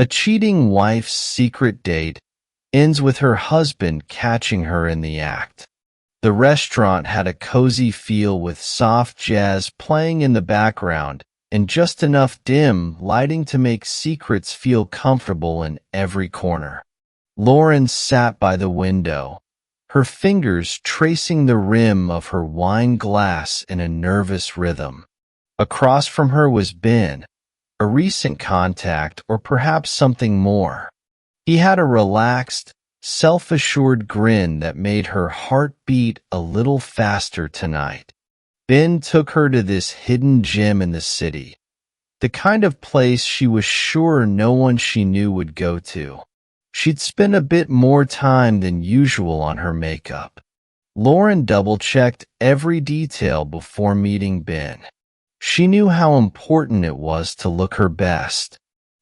A cheating wife's secret date ends with her husband catching her in the act. The restaurant had a cozy feel with soft jazz playing in the background and just enough dim lighting to make secrets feel comfortable in every corner. Lauren sat by the window, her fingers tracing the rim of her wine glass in a nervous rhythm. Across from her was Ben, a recent contact or perhaps something more. He had a relaxed, self-assured grin that made her heart beat a little faster tonight. Ben took her to this hidden gym in the city, the kind of place she was sure no one she knew would go to. She'd spend a bit more time than usual on her makeup. Lauren double-checked every detail before meeting Ben. She knew how important it was to look her best.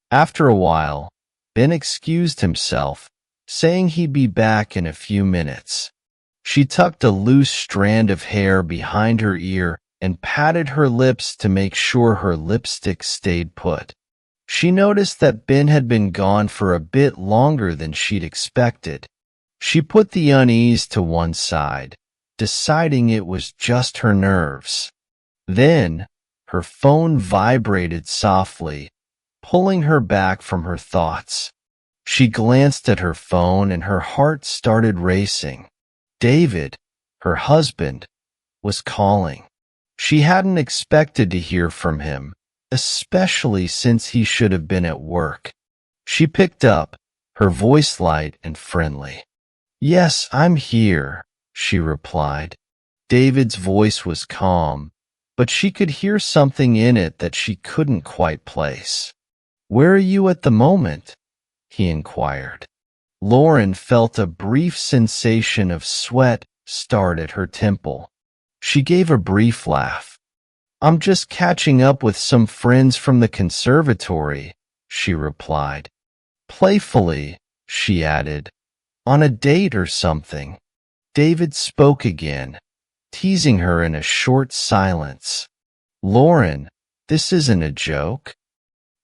After a while, Ben excused himself, saying he'd be back in a few minutes. She tucked a loose strand of hair behind her ear and patted her lips to make sure her lipstick stayed put. She noticed that Ben had been gone for a bit longer than she'd expected. She put the unease to one side, deciding it was just her nerves. Then, her phone vibrated softly, pulling her back from her thoughts. She glanced at her phone and her heart started racing. David, her husband, was calling. She hadn't expected to hear from him, especially since he should have been at work. She picked up, her voice light and friendly. "Yes, I'm here," she replied. David's voice was calm, but she could hear something in it that she couldn't quite place. "Where are you at the moment?" he inquired. Lauren felt a brief sensation of sweat start at her temple. She gave a brief laugh. "I'm just catching up with some friends from the conservatory," she replied. Playfully, she added, "On a date or something." David spoke again, teasing her in a short silence. "Lauren, this isn't a joke.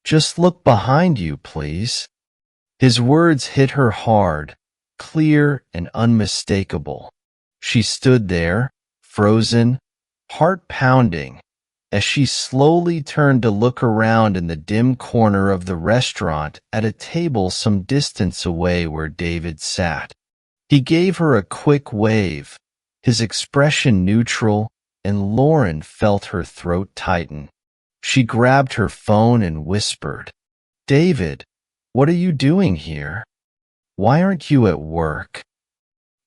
Just look behind you, please." His words hit her hard, clear and unmistakable. She stood there, frozen, heart pounding, as she slowly turned to look around in the dim corner of the restaurant at a table some distance away where David sat. He gave her a quick wave, his expression neutral, and Lauren felt her throat tighten. She grabbed her phone and whispered, "David, what are you doing here? Why aren't you at work?"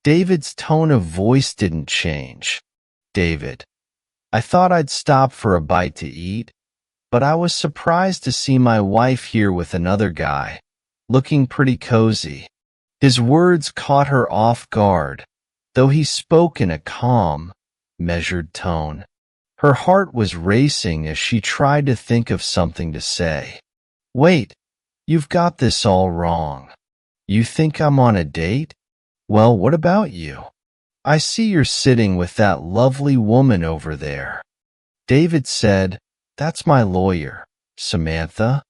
David's tone of voice didn't change. "David, I thought I'd stop for a bite to eat, but I was surprised to see my wife here with another guy, looking pretty cozy." His words caught her off guard, though he spoke in a calm, measured tone. Her heart was racing as she tried to think of something to say. "Wait, you've got this all wrong. You think I'm on a date? Well, what about you? I see you're sitting with that lovely woman over there." David said, "That's my lawyer, Samantha."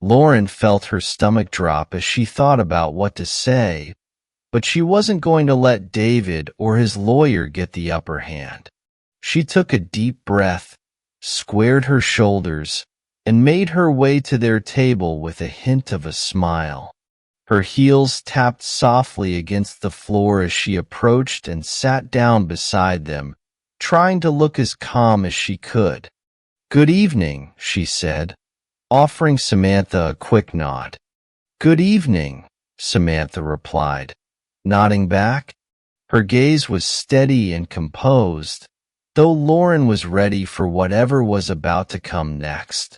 Lauren felt her stomach drop as she thought about what to say, but she wasn't going to let David or his lawyer get the upper hand. She took a deep breath, squared her shoulders, and made her way to their table with a hint of a smile. Her heels tapped softly against the floor as she approached and sat down beside them, trying to look as calm as she could. "Good evening," she said, offering Samantha a quick nod. "Good evening," Samantha replied, nodding back. Her gaze was steady and composed, though Lauren was ready for whatever was about to come next.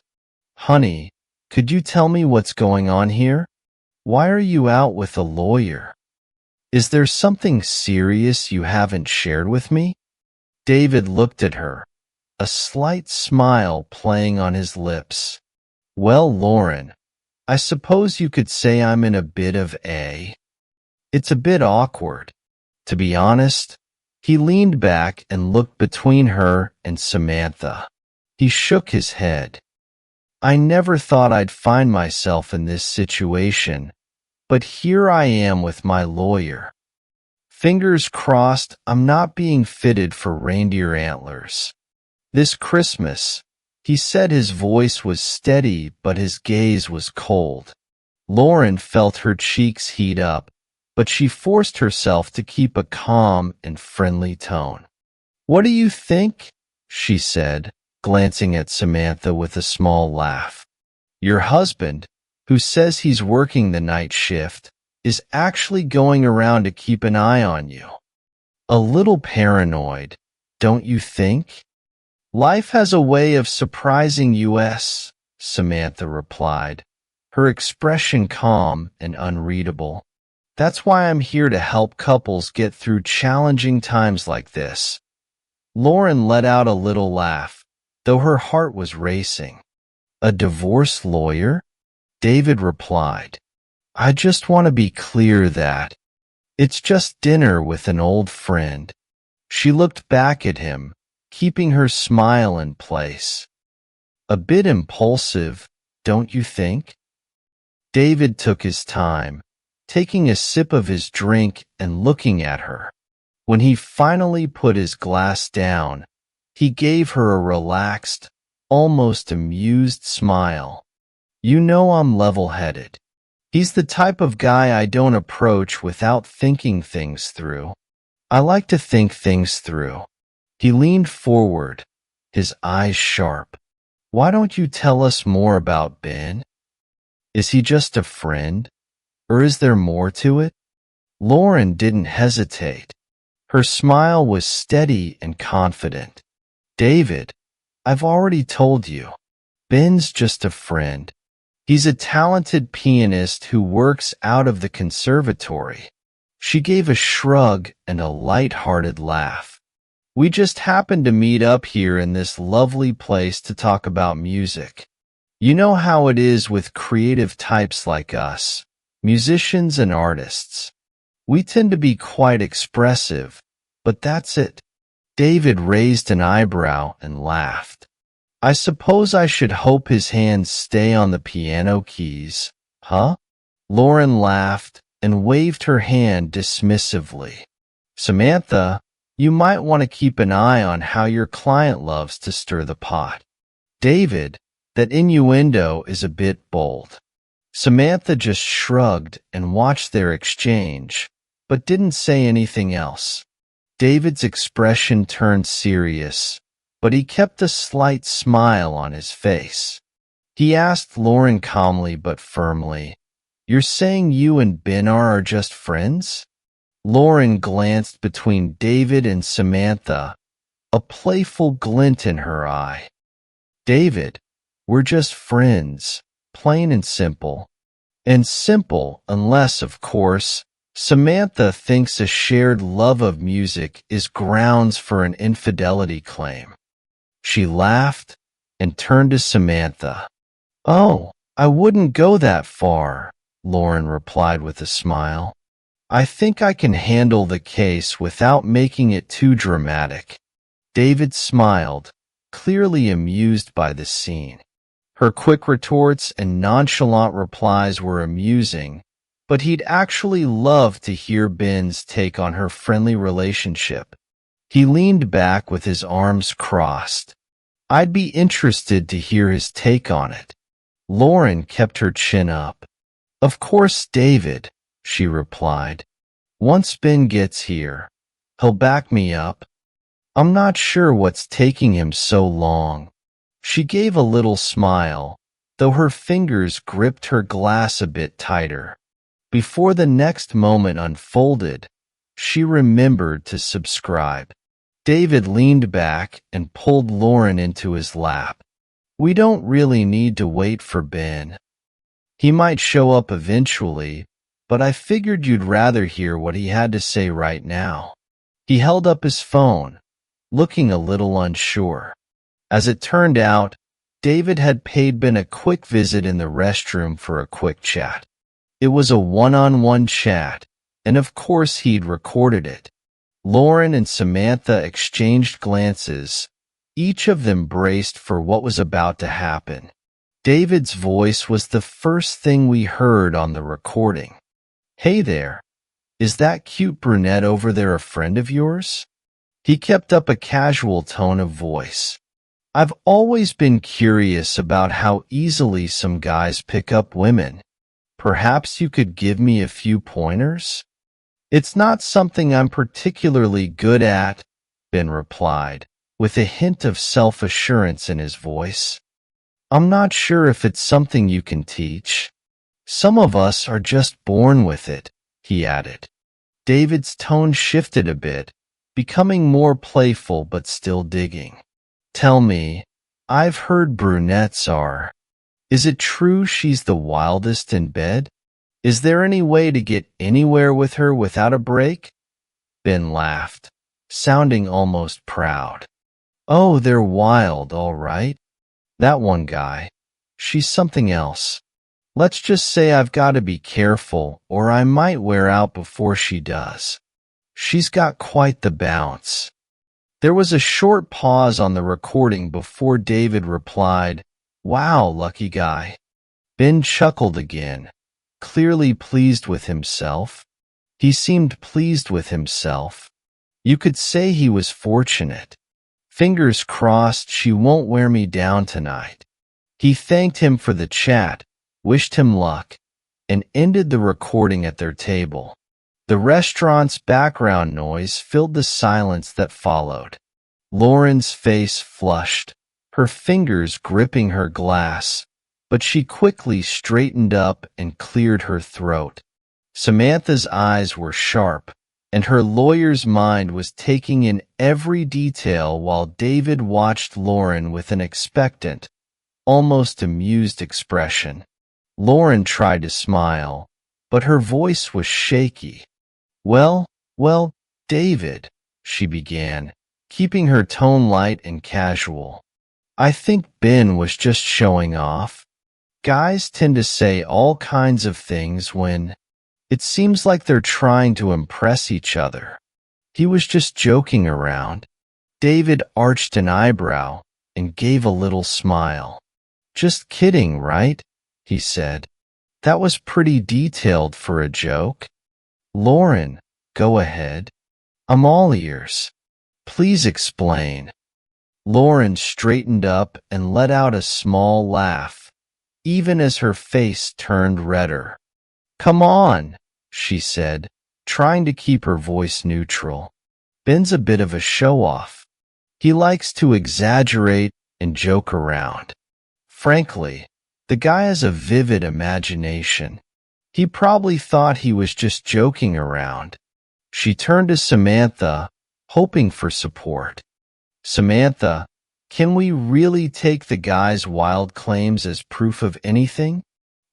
"Honey, could you tell me what's going on here? Why are you out with a lawyer? Is there something serious you haven't shared with me?" David looked at her, a slight smile playing on his lips. "Well, Lauren, I suppose you could say I'm in a bit of a... It's a bit awkward. To be honest." He leaned back and looked between her and Samantha. He shook his head. I never thought I'd find myself in this situation, but here I am with my lawyer. Fingers crossed I'm not being fitted for reindeer antlers. This Christmas, he said. His voice was steady, but his gaze was cold. Lauren felt her cheeks heat up, but she forced herself to keep a calm and friendly tone. "What do you think?" she said, glancing at Samantha with a small laugh. "Your husband, who says he's working the night shift, is actually going around to keep an eye on you. A little paranoid, don't you think?" "Life has a way of surprising us," Samantha replied, her expression calm and unreadable. "That's why I'm here to help couples get through challenging times like this." Lauren let out a little laugh, though her heart was racing. "A divorce lawyer?" David replied. "I just want to be clear that it's just dinner with an old friend." She looked back at him, keeping her smile in place. "A bit impulsive, don't you think?" David took his time, taking a sip of his drink and looking at her. When he finally put his glass down, he gave her a relaxed, almost amused smile. "You know I'm level-headed. He's the type of guy I don't approach without thinking things through. I like to think things through." He leaned forward, his eyes sharp. "Why don't you tell us more about Ben? Is he just a friend, or is there more to it?" Lauren didn't hesitate. Her smile was steady and confident. "David, I've already told you. Ben's just a friend. He's a talented pianist who works out of the conservatory." She gave a shrug and a light-hearted laugh. "We just happened to meet up here in this lovely place to talk about music. You know how it is with creative types like us, musicians and artists. We tend to be quite expressive, but that's it." David raised an eyebrow and laughed. "I suppose I should hope his hands stay on the piano keys, huh?" Lauren laughed and waved her hand dismissively. "Samantha, you might want to keep an eye on how your client loves to stir the pot." "David, that innuendo is a bit bold." Samantha just shrugged and watched their exchange, but didn't say anything else. David's expression turned serious, but he kept a slight smile on his face. He asked Lauren calmly but firmly, "You're saying you and Ben are just friends?" Lauren glanced between David and Samantha, a playful glint in her eye. "David, we're just friends, plain and simple." And simple, unless, of course, Samantha thinks a shared love of music is grounds for an infidelity claim. She laughed and turned to Samantha. "Oh, I wouldn't go that far," Lauren replied with a smile. "I think I can handle the case without making it too dramatic." David smiled, clearly amused by the scene. Her quick retorts and nonchalant replies were amusing, but he'd actually love to hear Ben's take on her friendly relationship. He leaned back with his arms crossed. "I'd be interested to hear his take on it." Lauren kept her chin up. "Of course, David," she replied. "Once Ben gets here, he'll back me up. I'm not sure what's taking him so long." She gave a little smile, though her fingers gripped her glass a bit tighter. Before the next moment unfolded, she remembered to subscribe. David leaned back and pulled Lauren into his lap. "We don't really need to wait for Ben. He might show up eventually, but I figured you'd rather hear what he had to say right now." He held up his phone, looking a little unsure. As it turned out, David had paid Ben a quick visit in the restroom for a quick chat. It was a one-on-one chat, and of course he'd recorded it. Lauren and Samantha exchanged glances, each of them braced for what was about to happen. David's voice was the first thing we heard on the recording. "Hey there, is that cute brunette over there a friend of yours?" He kept up a casual tone of voice. "I've always been curious about how easily some guys pick up women. Perhaps you could give me a few pointers?" "It's not something I'm particularly good at," Ben replied, with a hint of self-assurance in his voice. "I'm not sure if it's something you can teach. Some of us are just born with it," he added. David's tone shifted a bit, becoming more playful but still digging. "Tell me, I've heard brunettes are. Is it true she's the wildest in bed? Is there any way to get anywhere with her without a break?" Ben laughed, sounding almost proud. "Oh, they're wild, all right. That one guy. She's something else. Let's just say I've got to be careful, or I might wear out before she does. She's got quite the bounce." There was a short pause on the recording before David replied, "Wow, lucky guy." Ben chuckled again, clearly pleased with himself. He seemed pleased with himself. You could say he was fortunate. "Fingers crossed she won't wear me down tonight." He thanked him for the chat, wished him luck, and ended the recording at their table. The restaurant's background noise filled the silence that followed. Lauren's face flushed, her fingers gripping her glass, but she quickly straightened up and cleared her throat. Samantha's eyes were sharp, and her lawyer's mind was taking in every detail while David watched Lauren with an expectant, almost amused expression. Lauren tried to smile, but her voice was shaky. Well, David," she began, keeping her tone light and casual. "I think Ben was just showing off. Guys tend to say all kinds of things when it seems like they're trying to impress each other. He was just joking around." David arched an eyebrow and gave a little smile. "Just kidding, right?" he said. "That was pretty detailed for a joke." "Lauren, go ahead. I'm all ears. Please explain." Lauren straightened up and let out a small laugh, even as her face turned redder. "Come on," she said, trying to keep her voice neutral. "Ben's a bit of a show-off. He likes to exaggerate and joke around. Frankly, the guy has a vivid imagination. He probably thought he was just joking around." She turned to Samantha, hoping for support. "Samantha, can we really take the guy's wild claims as proof of anything?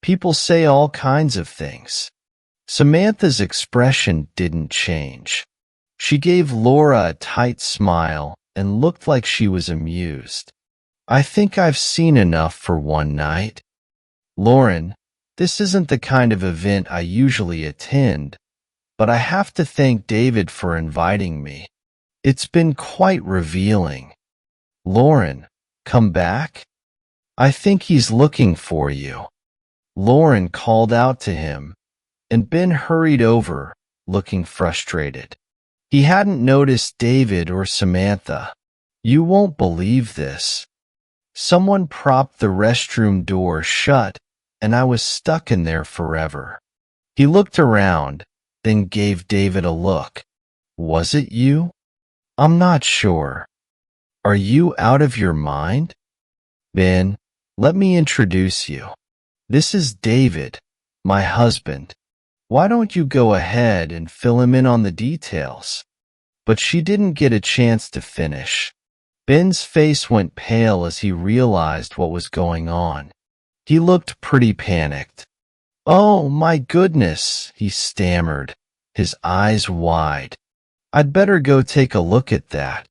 People say all kinds of things." Samantha's expression didn't change. She gave Laura a tight smile and looked like she was amused. "I think I've seen enough for one night. Lauren, this isn't the kind of event I usually attend, but I have to thank David for inviting me. It's been quite revealing. Lauren, come back? I think he's looking for you." Lauren called out to him, and Ben hurried over, looking frustrated. He hadn't noticed David or Samantha. "You won't believe this. Someone propped the restroom door shut, and I was stuck in there forever." He looked around, then gave David a look. "Was it you? I'm not sure. Are you out of your mind? Ben, let me introduce you. This is David, my husband. Why don't you go ahead and fill him in on the details?" But she didn't get a chance to finish. Ben's face went pale as he realized what was going on. He looked pretty panicked. "Oh, my goodness," he stammered, his eyes wide. "I'd better go take a look at that."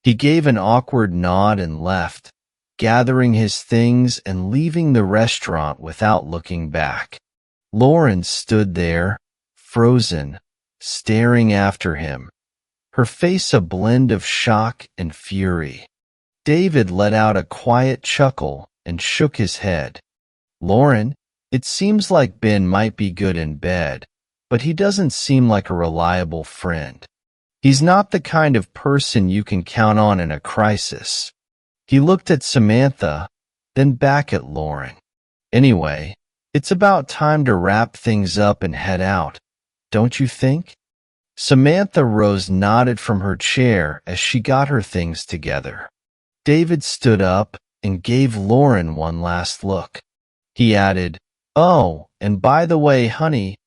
He gave an awkward nod and left, gathering his things and leaving the restaurant without looking back. Lauren stood there, frozen, staring after him, her face a blend of shock and fury. David let out a quiet chuckle and shook his head. Lauren, it seems like Ben might be good in bed, but he doesn't seem like a reliable friend. He's not the kind of person you can count on in a crisis. He looked at Samantha, then back at Lauren. Anyway, it's about time to wrap things up and head out, don't you think? Samantha Rose nodded from her chair as she got her things together. David stood up and gave Lauren one last look. He added, "Oh, and by the way, honey,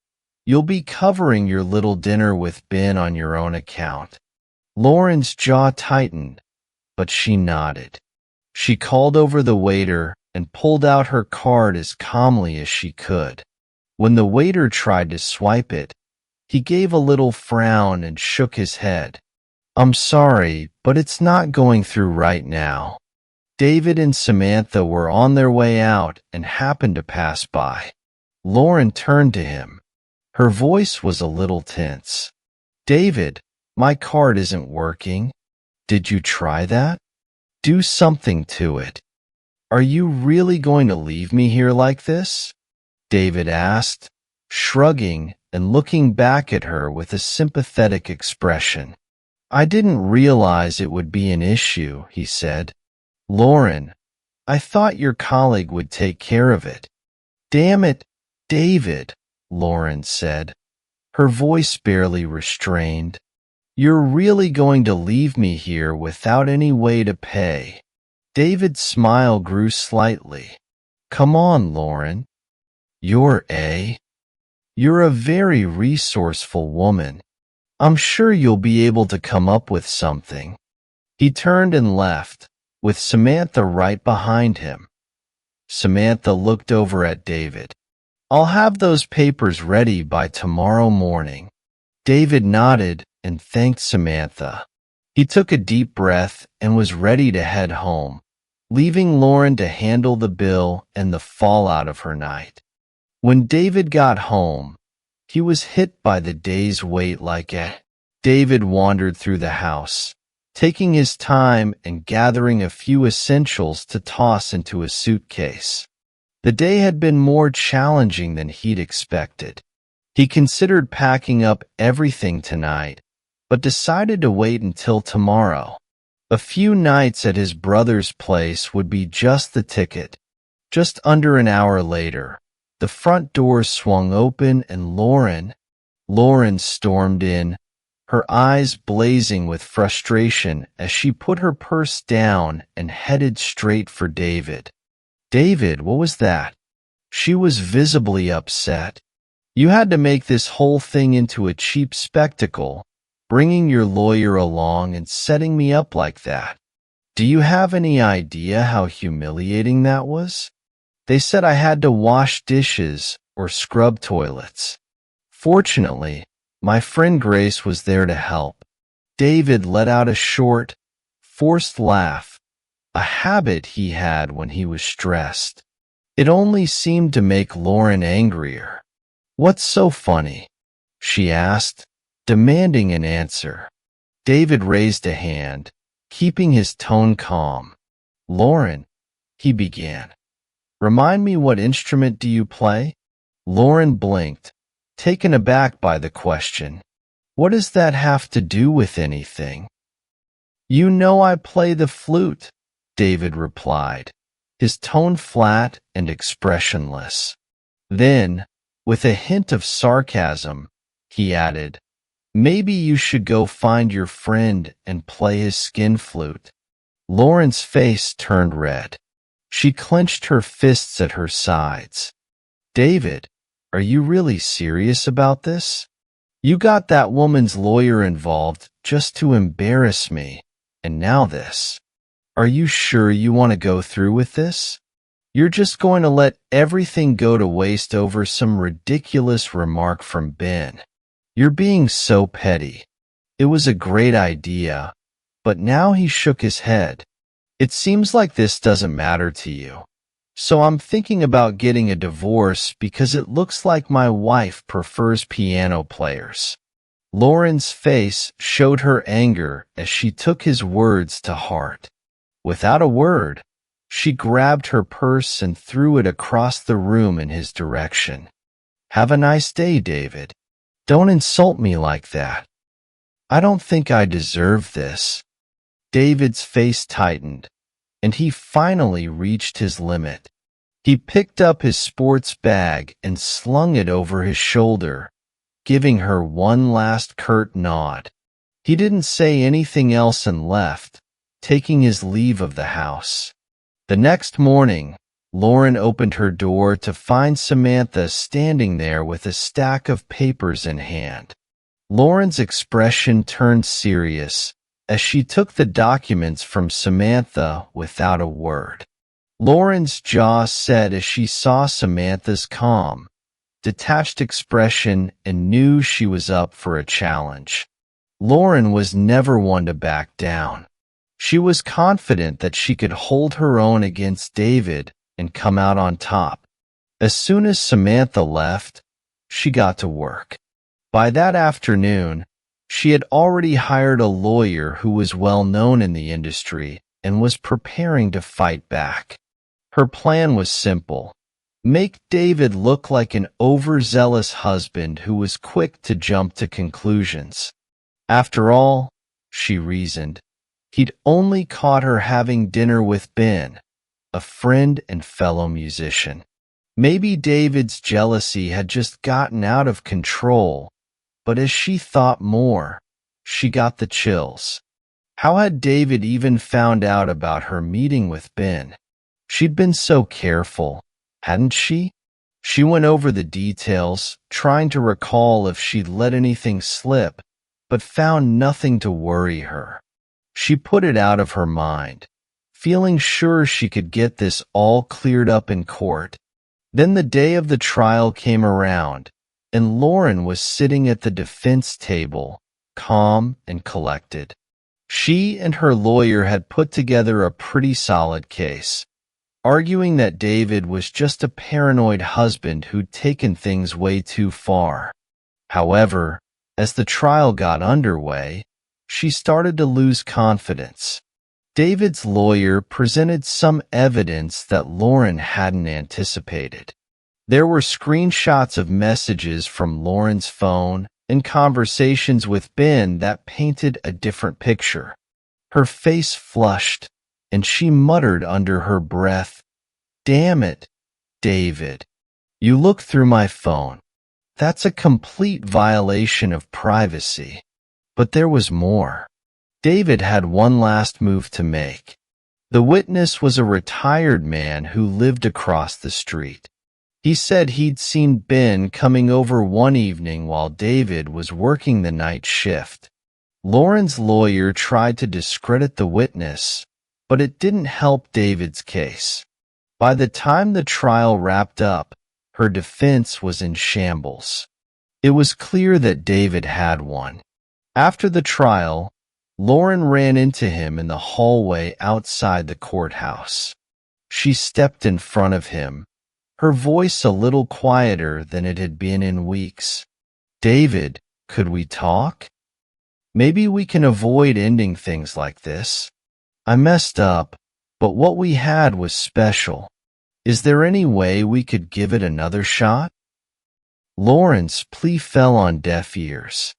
you'll be covering your little dinner with Ben on your own account." Lauren's jaw tightened, but she nodded. She called over the waiter and pulled out her card as calmly as she could. When the waiter tried to swipe it, he gave a little frown and shook his head. "I'm sorry, but it's not going through right now." David and Samantha were on their way out and happened to pass by. Lauren turned to him. Her voice was a little tense. "David, my card isn't working. Did you try that? Do something to it." "Are you really going to leave me here like this?" David asked, shrugging and looking back at her with a sympathetic expression. "I didn't realize it would be an issue," he said. "Lauren, I thought your colleague would take care of it." "Damn it, David," Lauren said, her voice barely restrained. "You're really going to leave me here without any way to pay?" David's smile grew slightly. "Come on, Lauren. You're a very resourceful woman. I'm sure you'll be able to come up with something." He turned and left, with Samantha right behind him. Samantha looked over at David. "I'll have those papers ready by tomorrow morning." David nodded and thanked Samantha. He took a deep breath and was ready to head home, leaving Lauren to handle the bill and the fallout of her night. When David got home, he was hit by the day's weight like a. David wandered through the house, taking his time and gathering a few essentials to toss into a suitcase. The day had been more challenging than he'd expected. He considered packing up everything tonight, but decided to wait until tomorrow. A few nights at his brother's place would be just the ticket. Just under an hour later, the front door swung open and Lauren stormed in, her eyes blazing with frustration as she put her purse down and headed straight for David. "David, what was that?" She was visibly upset. "You had to make this whole thing into a cheap spectacle, bringing your lawyer along and setting me up like that. Do you have any idea how humiliating that was? They said I had to wash dishes or scrub toilets. Fortunately, my friend Grace was there to help." David let out a short, forced laugh, a habit he had when he was stressed. It only seemed to make Lauren angrier. "What's so funny?" she asked, demanding an answer. David raised a hand, keeping his tone calm. "Lauren," he began, "remind me, what instrument do you play?" Lauren blinked, taken aback by the question. "What does that have to do with anything?" "You know I play the flute," David replied, his tone flat and expressionless. Then, with a hint of sarcasm, he added, "Maybe you should go find your friend and play his skin flute." Lauren's face turned red. She clenched her fists at her sides. "David, are you really serious about this? You got that woman's lawyer involved just to embarrass me, and now this. Are you sure you want to go through with this? You're just going to let everything go to waste over some ridiculous remark from Ben. You're being so petty." It was a great idea, but now he shook his head. "It seems like this doesn't matter to you. So I'm thinking about getting a divorce because it looks like my wife prefers piano players." Lauren's face showed her anger as she took his words to heart. Without a word, She grabbed her purse and threw it across the room in his direction. "Have a nice day, David. Don't insult me like that. I don't think I deserve this." David's face tightened, and he finally reached his limit. He picked up his sports bag and slung it over his shoulder, giving her one last curt nod. He didn't say anything else and left, taking his leave of the house. The next morning, Lauren opened her door to find Samantha standing there with a stack of papers in hand. Lauren's expression turned serious as she took the documents from Samantha without a word. Lauren's jaw set as she saw Samantha's calm, detached expression and knew she was up for a challenge. Lauren was never one to back down. She was confident that she could hold her own against David and come out on top. As soon as Samantha left, she got to work. By that afternoon, she had already hired a lawyer who was well known in the industry and was preparing to fight back. Her plan was simple: make David look like an overzealous husband who was quick to jump to conclusions. After all, she reasoned, he'd only caught her having dinner with Ben, a friend and fellow musician. Maybe David's jealousy had just gotten out of control, but as she thought more, she got the chills. How had David even found out about her meeting with Ben? She'd been so careful, hadn't she? She went over the details, trying to recall if she'd let anything slip, but found nothing to worry her. She put it out of her mind, feeling sure she could get this all cleared up in court. Then the day of the trial came around, and Lauren was sitting at the defense table, calm and collected. She and her lawyer had put together a pretty solid case, arguing that David was just a paranoid husband who'd taken things way too far. However, as the trial got underway, she started to lose confidence. David's lawyer presented some evidence that Lauren hadn't anticipated. There were screenshots of messages from Lauren's phone and conversations with Ben that painted a different picture. Her face flushed, and she muttered under her breath, "Damn it, David. You looked through my phone. That's a complete violation of privacy." But there was more. David had one last move to make. The witness was a retired man who lived across the street. He said he'd seen Ben coming over one evening while David was working the night shift. Lauren's lawyer tried to discredit the witness, but it didn't help David's case. By the time the trial wrapped up, her defense was in shambles. It was clear that David had won. After the trial, Lauren ran into him in the hallway outside the courthouse. She stepped in front of him, her voice a little quieter than it had been in weeks. "David, could we talk? Maybe we can avoid ending things like this. I messed up, but what we had was special. Is there any way we could give it another shot?" Lauren's plea fell on deaf ears.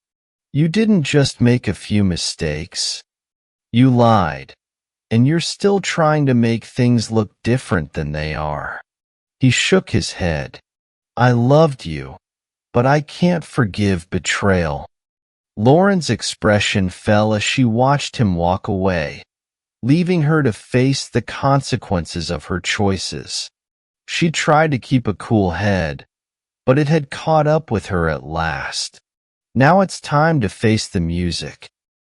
"You didn't just make a few mistakes. You lied, and you're still trying to make things look different than they are." He shook his head. "I loved you, but I can't forgive betrayal." Lauren's expression fell as she watched him walk away, leaving her to face the consequences of her choices. She tried to keep a cool head, but it had caught up with her at last. Now it's time to face the music.